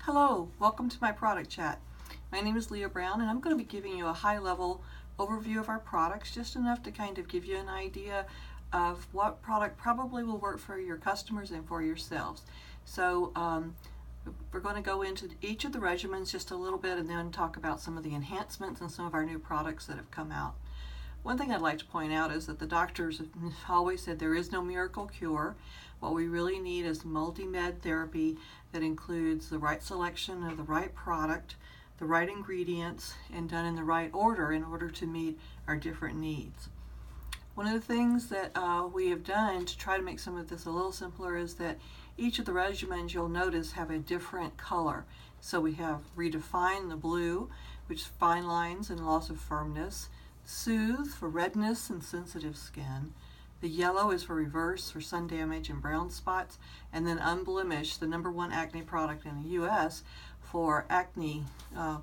Hello, welcome to my product chat. My name is Leah Brown and I'm going to be giving you a high-level overview of our products, just enough to kind of give you an idea of what product probably will work for your customers and for yourselves. So we're going to go into each of the regimens just a little bit and then talk about some of the enhancements and some of our new products that have come out. One thing I'd like to point out is that the doctors have always said there is no miracle cure. What we really need is multi-med therapy that includes the right selection of the right product, the right ingredients, and done in the right order in order to meet our different needs. One of the things that we have done to try to make some of this a little simpler is that each of the regimens, you'll notice, have a different color. So we have Redefine, the blue, which is fine lines and loss of firmness. Soothe for redness and sensitive skin. The yellow is for reverse for sun damage and brown spots. And then Unblemished, the #1 acne product in the US for acne,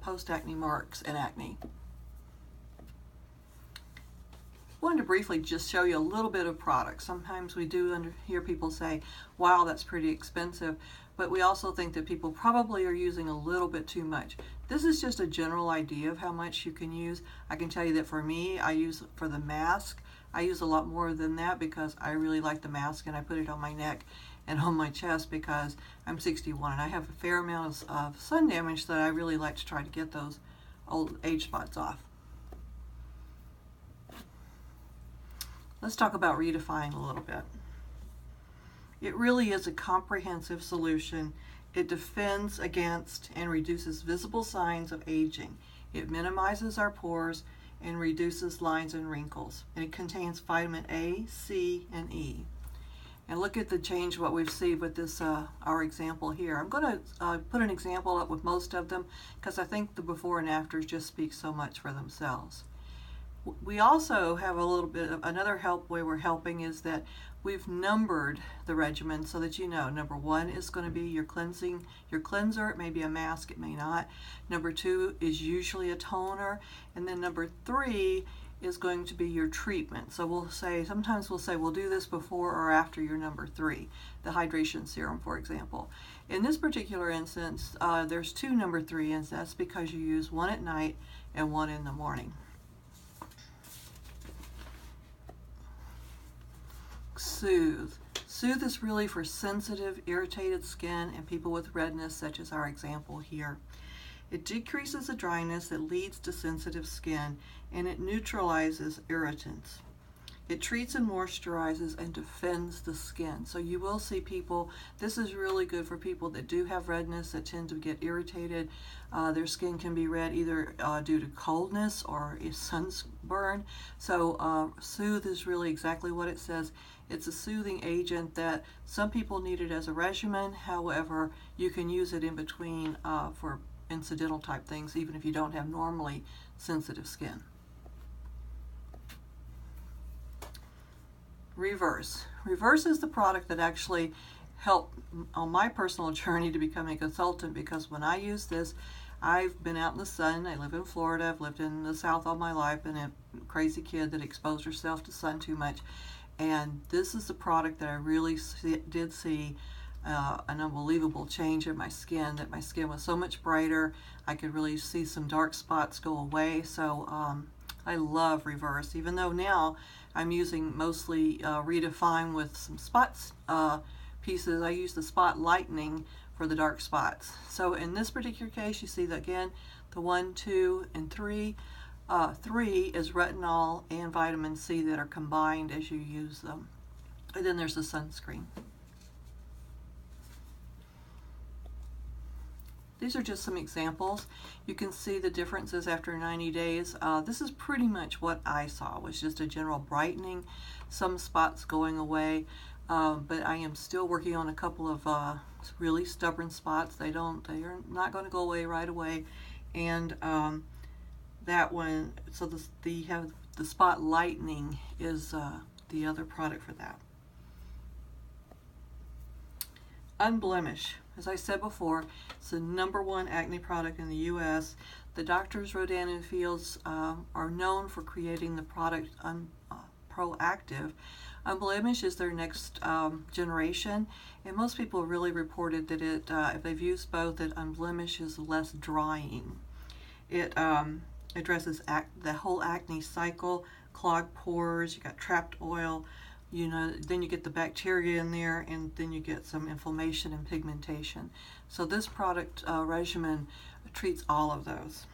post-acne marks and acne. I wanted to briefly just show you a little bit of products. Sometimes we do hear people say, wow, that's pretty expensive, but we also think that people probably are using a little bit too much. This is just a general idea of how much you can use. I can tell you that for me, I use for the mask, I use a lot more than that because I really like the mask and I put it on my neck and on my chest because I'm 61 and I have a fair amount of sun damage that I really like to try to get those old age spots off. Let's talk about Redefine a little bit. It really is a comprehensive solution. It defends against and reduces visible signs of aging. It minimizes our pores and reduces lines and wrinkles. And it contains vitamin A, C, and E. And look at the change what we've seen with this our example here. I'm going to put an example up with most of them because I think the before and afters just speak so much for themselves. We also have a little bit of another way we're helping is that we've numbered the regimen so that you know #1 is going to be your cleanser. It may be a mask, it may not. #2 is usually a toner, and then #3 is going to be your treatment. So sometimes we'll say we'll do this before or after your #3, the hydration serum, for example. In this particular instance, there's two #3, and that's because you use one at night and one in the morning. Soothe. Soothe is really for sensitive, irritated skin and people with redness, such as our example here. It decreases the dryness that leads to sensitive skin, and it neutralizes irritants. It treats and moisturizes and defends the skin. So you will see people, this is really good for people that do have redness, that tend to get irritated. Their skin can be red either due to coldness or sunburn. So Soothe is really exactly what it says. It's a soothing agent that some people need it as a regimen. However, you can use it in between for incidental type things, even if you don't have normally sensitive skin. Reverse. Reverse is the product that actually helped on my personal journey to become a consultant, because when I use this, I've been out in the sun. I live in Florida. I've lived in the South all my life, and a crazy kid that exposed herself to sun too much. And this is the product that I really did see an unbelievable change in my skin, that my skin was so much brighter. I could really see some dark spots go away. So I love Reverse, even though now I'm using mostly Redefine with some spots pieces. I use the Spot Lightening for the dark spots. So in this particular case, you see that again, the 1, 2, and 3. 3 is retinol and vitamin C that are combined as you use them. And then there's the sunscreen. These are just some examples. You can see the differences after 90 days. This is pretty much what I saw, was just a general brightening, some spots going away, but I am still working on a couple of really stubborn spots. They are not going to go away right away. And that one, so the Spot Lightening is the other product for that. Unblemish. As I said before, it's the #1 acne product in the US. The doctors Rodan & Fields are known for creating the product Proactive, Unblemished is their next generation, and most people really reported that if they've used both, that Unblemished is less drying. It addresses the whole acne cycle, clogged pores, you got trapped oil, then you get the bacteria in there, and then you get some inflammation and pigmentation. So this product regimen treats all of those.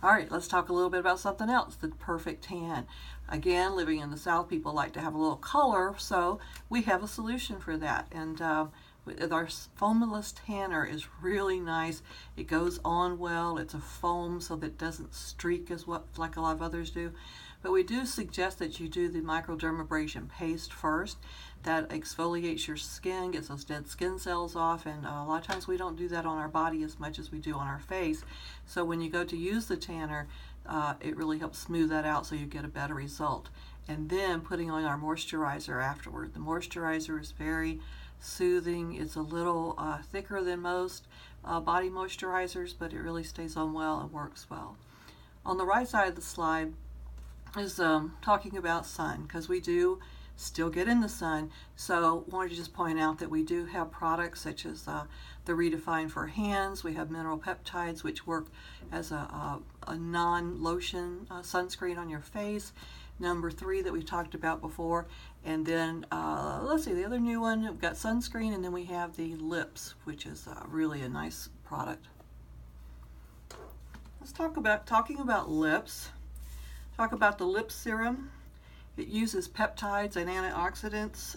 All right, let's talk a little bit about something else, the Perfect Tan. Again, living in the South, people like to have a little color, so we have a solution for that. And our foamless tanner is really nice. It goes on well. It's a foam so that it doesn't streak like a lot of others do. But we do suggest that you do the microdermabrasion paste first. That exfoliates your skin, gets those dead skin cells off, and a lot of times we don't do that on our body as much as we do on our face. So when you go to use the tanner, it really helps smooth that out so you get a better result. And then putting on our moisturizer afterward. The moisturizer is very soothing. It's a little thicker than most body moisturizers, but it really stays on well and works well. On the right side of the slide is talking about sun, because we do still get in the sun. So wanted to just point out that we do have products such as the Redefine for hands. We have mineral peptides, which work as a non-lotion sunscreen on your face. Number 3 that we talked about before. And then let's see, the other new one, we've got sunscreen, and then we have the lips, which is really a nice product. Let's talking about lips. Talk about the lip serum. It uses peptides and antioxidants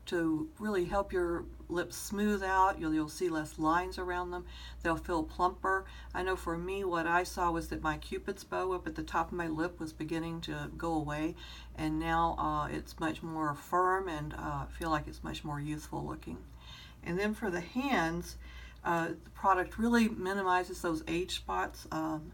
to really help your lips smooth out. You'll see less lines around them. They'll feel plumper. I know for me, what I saw was that my Cupid's bow up at the top of my lip was beginning to go away, and now it's much more firm, and I feel like it's much more youthful looking. And then for the hands, the product really minimizes those age spots. I'm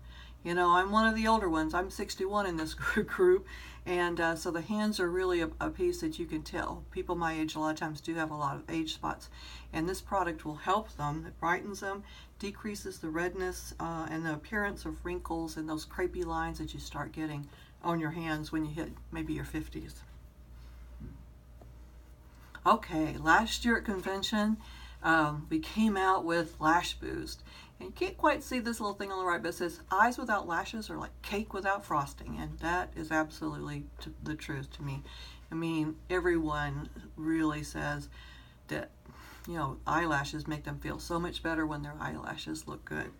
one of the older ones. I'm 61 in this group, and so the hands are really a piece that you can tell. People my age a lot of times do have a lot of age spots, and this product will help them. It brightens them, decreases the redness and the appearance of wrinkles and those crepey lines that you start getting on your hands when you hit maybe your 50s. Okay, last year at convention, we came out with Lash Boost. And you can't quite see this little thing on the right, but it says eyes without lashes are like cake without frosting. And that is absolutely the truth to me. I mean, everyone really says that, eyelashes make them feel so much better when their eyelashes look good.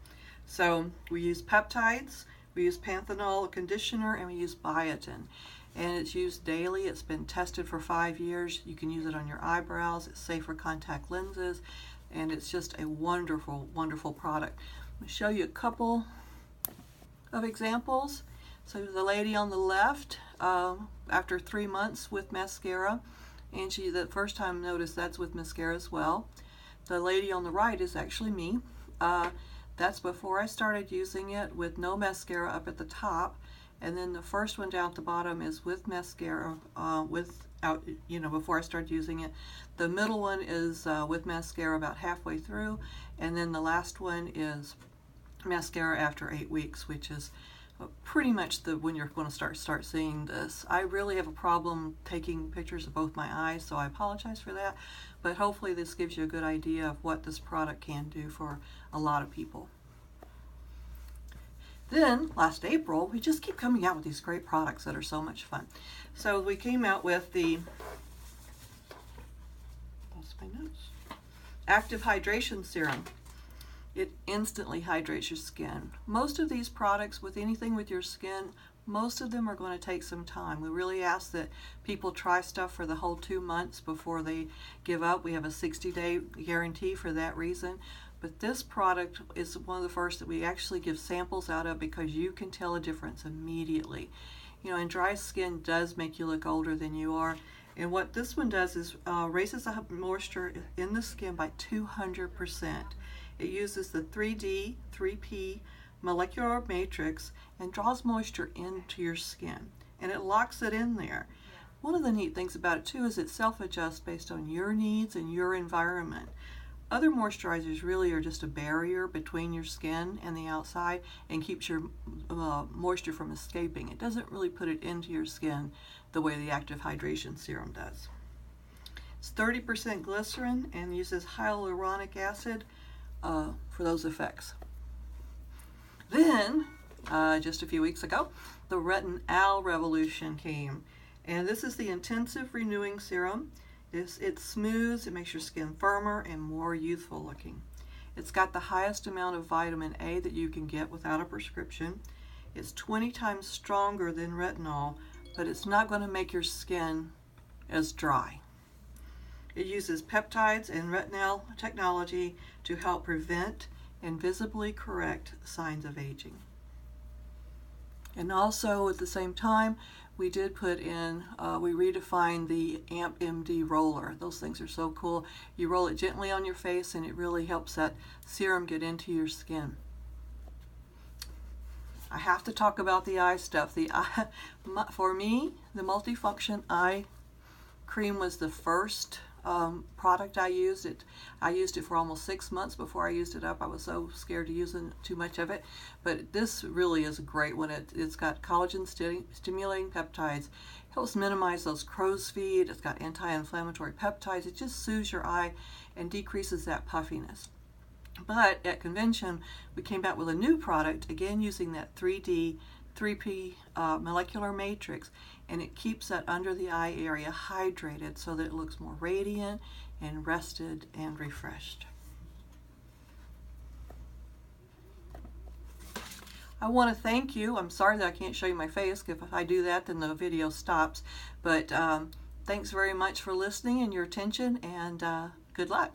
So we use peptides, we use panthenol conditioner, and we use biotin. And it's used daily. It's been tested for 5 years. You can use it on your eyebrows. It's safe for contact lenses. And it's just a wonderful, wonderful product. I'll show you a couple of examples. So the lady on the left, after 3 months with mascara, and she the first time noticed that's with mascara as well. The lady on the right is actually me. That's before I started using it with no mascara up at the top. And then the first one down at the bottom is with mascara, before I started using it. The middle one is with mascara about halfway through, and then the last one is mascara after 8 weeks, which is pretty much when you're going to start seeing this. I really have a problem taking pictures of both my eyes, so I apologize for that, but hopefully this gives you a good idea of what this product can do for a lot of people. Then, last April, we just keep coming out with these great products that are so much fun. So we came out with the Active Hydration Serum. It instantly hydrates your skin. Most of these products, with anything with your skin, most of them are going to take some time. We really ask that people try stuff for the whole 2 months before they give up. We have a 60-day guarantee for that reason. But this product is one of the first that we actually give samples out of, because you can tell a difference immediately. And dry skin does make you look older than you are. And what this one does is raises the moisture in the skin by 200%. It uses the 3D, 3P molecular matrix and draws moisture into your skin. And it locks it in there. One of the neat things about it too is it self-adjusts based on your needs and your environment. Other moisturizers really are just a barrier between your skin and the outside and keeps your moisture from escaping. It doesn't really put it into your skin the way the Active Hydration Serum does. It's 30% glycerin and uses hyaluronic acid for those effects. Then, just a few weeks ago, the Retinol revolution came. And this is the Intensive Renewing Serum. It smooths, it makes your skin firmer and more youthful looking. It's got the highest amount of vitamin A that you can get without a prescription. It's 20 times stronger than retinol, but it's not going to make your skin as dry. It uses peptides and retinol technology to help prevent and visibly correct signs of aging. And also at the same time, we did put in, we redefined the AMP MD roller. Those things are so cool. You roll it gently on your face and it really helps that serum get into your skin. I have to talk about the eye stuff. For me, the multifunction eye cream was the first product I used. I used it for almost 6 months before I used it up. I was so scared to use too much of it. But this really is a great one. It's got collagen stimulating peptides. Helps minimize those crow's feet. It's got anti-inflammatory peptides. It just soothes your eye and decreases that puffiness. But at convention, we came back with a new product, again using that 3P molecular matrix, and it keeps that under the eye area hydrated so that it looks more radiant and rested and refreshed. I want to thank you. I'm sorry that I can't show you my face, because if I do that then the video stops. But thanks very much for listening and your attention, and good luck.